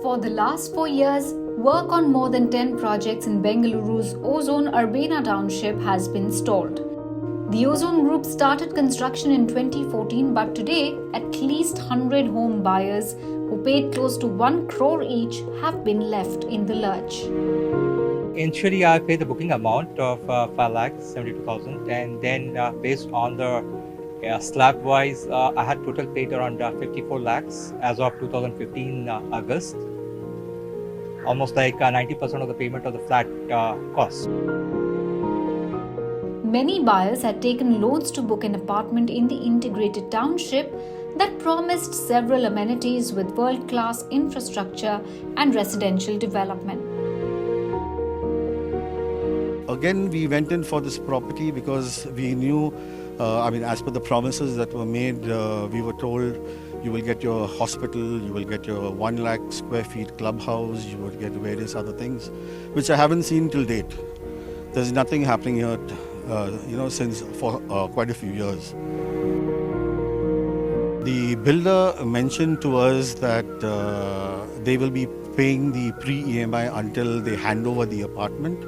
For the last 4 years, work on more than 10 projects in Bengaluru's Ozone Urbana Township has been stalled. The Ozone Group started construction in 2014, but today, at least 100 home buyers who paid close to 1 crore each have been left in the lurch. Initially, I paid the booking amount of 5,72,000, and then based on the slab wise, I had total paid around 54 lakhs as of 2015 August. Almost like 90% of the payment of the flat cost. Many buyers had taken loans to book an apartment in the integrated township that promised several amenities with world-class infrastructure and residential development. Again, we went in for this property because we knew, as per the promises that were made, we were told you will get your hospital, you will get your 1 lakh square feet clubhouse, you will get various other things, which I haven't seen till date. There's nothing happening here, since for quite a few years. The builder mentioned to us that they will be paying the pre-EMI until they hand over the apartment.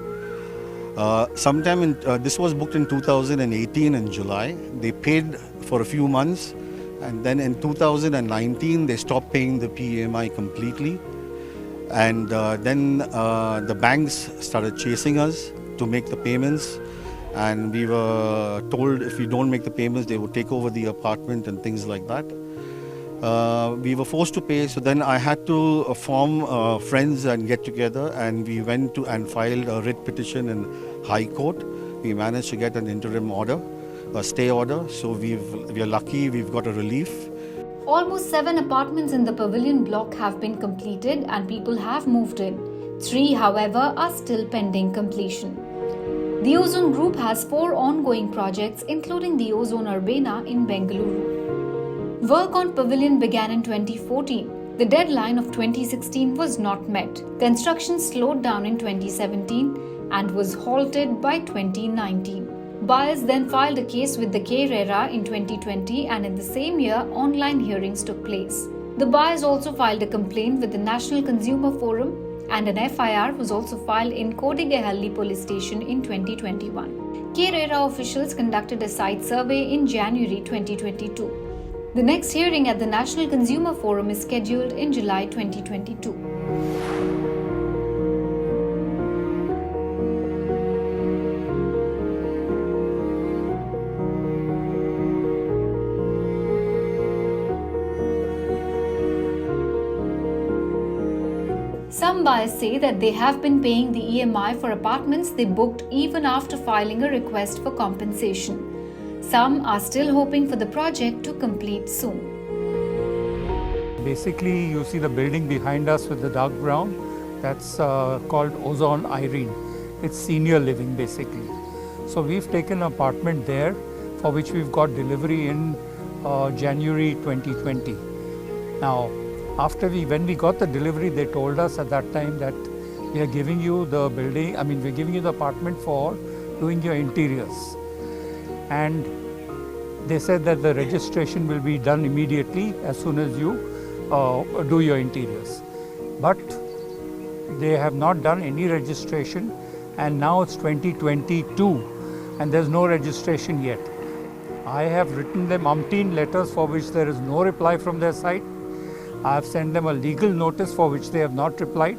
This was booked in 2018 in July. They paid for a few months, and then in 2019 they stopped paying the PEMI completely. And then the banks started chasing us to make the payments, and we were told if we don't make the payments they would take over the apartment and things like that. We were forced to pay, so then I had to form friends and get together, and we went to and filed a writ petition in High Court. We managed to get an interim order, a stay order, so we are lucky we've got a relief. Almost 7 apartments in the pavilion block have been completed and people have moved in. 3, however, are still pending completion. The Ozone Group has 4 ongoing projects, including the Ozone Urbana in Bengaluru. Work on pavilion began in 2014. The deadline of 2016 was not met. Construction slowed down in 2017 and was halted by 2019. Buyers then filed a case with the KRERA in 2020, and in the same year, online hearings took place. The buyers also filed a complaint with the National Consumer Forum, and an FIR was also filed in Kodigehalli police station in 2021. KRERA officials conducted a site survey in January 2022. The next hearing at the National Consumer Forum is scheduled in July 2022. Some buyers say that they have been paying the EMI for apartments they booked even after filing a request for compensation. Some are still hoping for the project to complete soon. Basically, you see the building behind us with the dark brown. That's called Ozone Irene. It's senior living basically. So we've taken an apartment there for which we've got delivery in January 2020. Now, when we got the delivery, they told us at that time that we are giving you the building, we're giving you the apartment for doing your interiors. And they said that the registration will be done immediately as soon as you do your interiors. But they have not done any registration, and now it's 2022 and there's no registration yet. I have written them umpteen letters for which there is no reply from their side. I have sent them a legal notice for which they have not replied,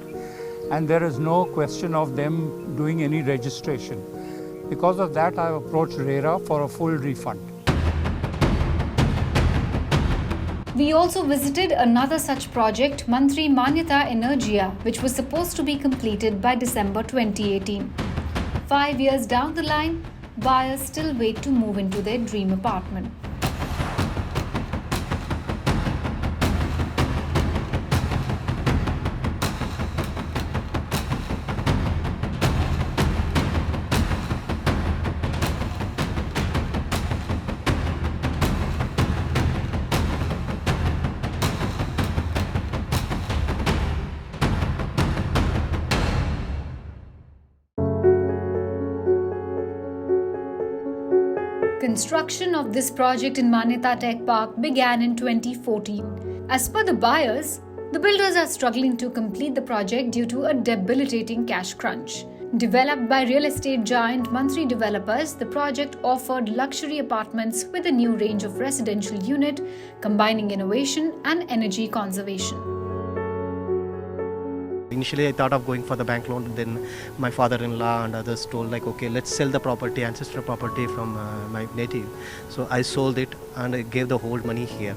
and there is no question of them doing any registration. Because of that, I have approached RERA for a full refund. We also visited another such project, Mantri Manyata Energiawas, which was supposed to be completed by December 2018. 5 years down the line, buyers still wait to move into their dream apartment. Construction of this project in Manyata Tech Park began in 2014. As per the buyers, The builders are struggling to complete the project due to a debilitating cash crunch. Developed by real estate giant Mantri Developers, the project offered luxury apartments with a new range of residential unit, combining innovation and energy conservation. Initially, I thought of going for the bank loan. Then my father-in-law and others told like, okay, let's sell the property, ancestral property from my native. So I sold it and I gave the whole money here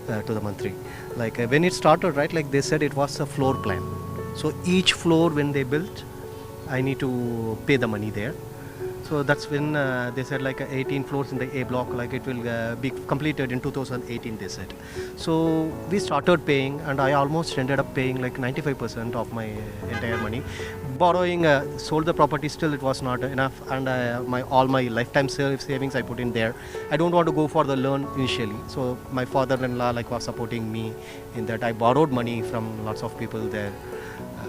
to the Mantri. Like when it started, right, like they said it was a floor plan. So each floor when they built, I need to pay the money there. So that's when they said like 18 floors in the A block, like it will be completed in 2018, they said. So we started paying and I almost ended up paying like 95% of my entire money. Borrowing, sold the property, still it was not enough, and all my lifetime savings I put in there. I don't want to go for the loan initially. So my father-in-law like was supporting me in that. I borrowed money from lots of people there.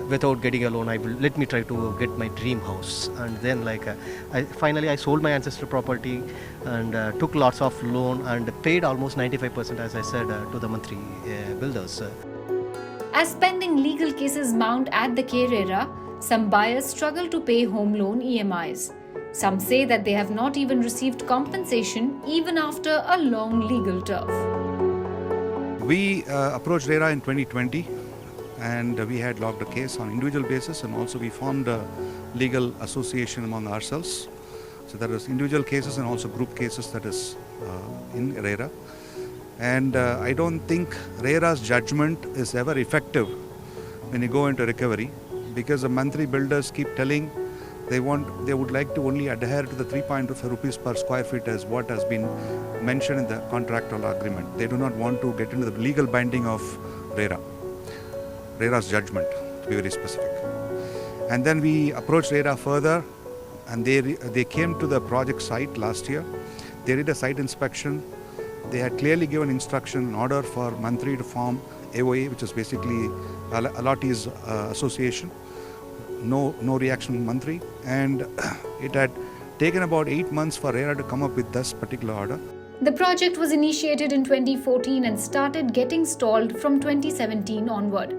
Without getting a loan, let me try to get my dream house. And then like finally I sold my ancestral property and took lots of loan and paid almost 95%, as I said, to the Mantri builders. As pending legal cases mount at the KRERA, some buyers struggle to pay home loan EMIs. Some say that they have not even received compensation even after a long legal turf. We approached RERA in 2020. And we had logged a case on individual basis, and also we formed a legal association among ourselves. So there is individual cases and also group cases that is in RERA. And I don't think RERA's judgment is ever effective when you go into recovery, because the Mantri builders keep telling they would like to only adhere to the 3.5 rupees per square feet as what has been mentioned in the contractual agreement. They do not want to get into the legal binding of RERA's judgment, to be very specific. And then we approached RERA further, and they came to the project site last year. They did a site inspection. They had clearly given instruction in order for Mantri to form AOA, which is basically Allottees Association. No reaction from Mantri, and it had taken about 8 months for RERA to come up with this particular order. The project was initiated in 2014 and started getting stalled from 2017 onward.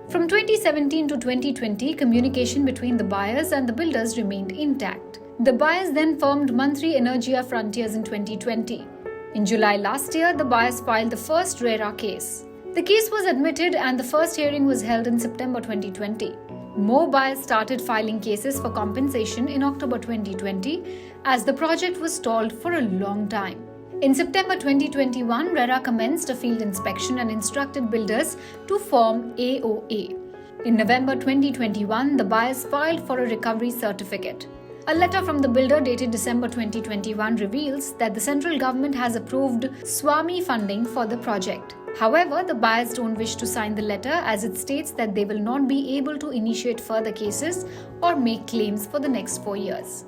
From 2017 to 2020, communication between the buyers and the builders remained intact. The buyers then formed Mantri Energia Frontiers in 2020. In July last year, the buyers filed the first RERA case. The case was admitted and the first hearing was held in September 2020. More buyers started filing cases for compensation in October 2020 as the project was stalled for a long time. In September 2021, RERA commenced a field inspection and instructed builders to form AOA. In November 2021, the buyers filed for a recovery certificate. A letter from the builder dated December 2021 reveals that the central government has approved SWAMIH funding for the project. However, the buyers don't wish to sign the letter as it states that they will not be able to initiate further cases or make claims for the next 4 years.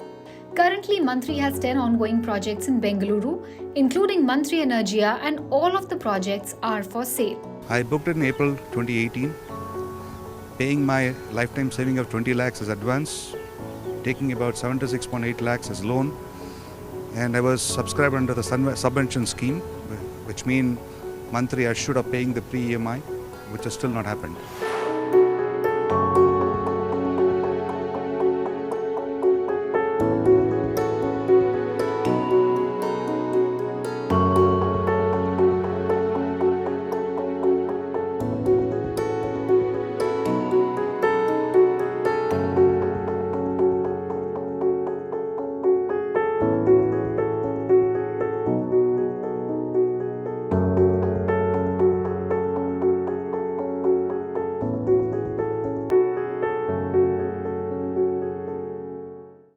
Currently, Mantri has 10 ongoing projects in Bengaluru, including Mantri Energia, and all of the projects are for sale. I booked it in April 2018, paying my lifetime saving of 20 lakhs as advance, taking about 76.8 lakhs as loan, and I was subscribed under the subvention scheme, which means Mantri assured of paying the pre-EMI, which has still not happened.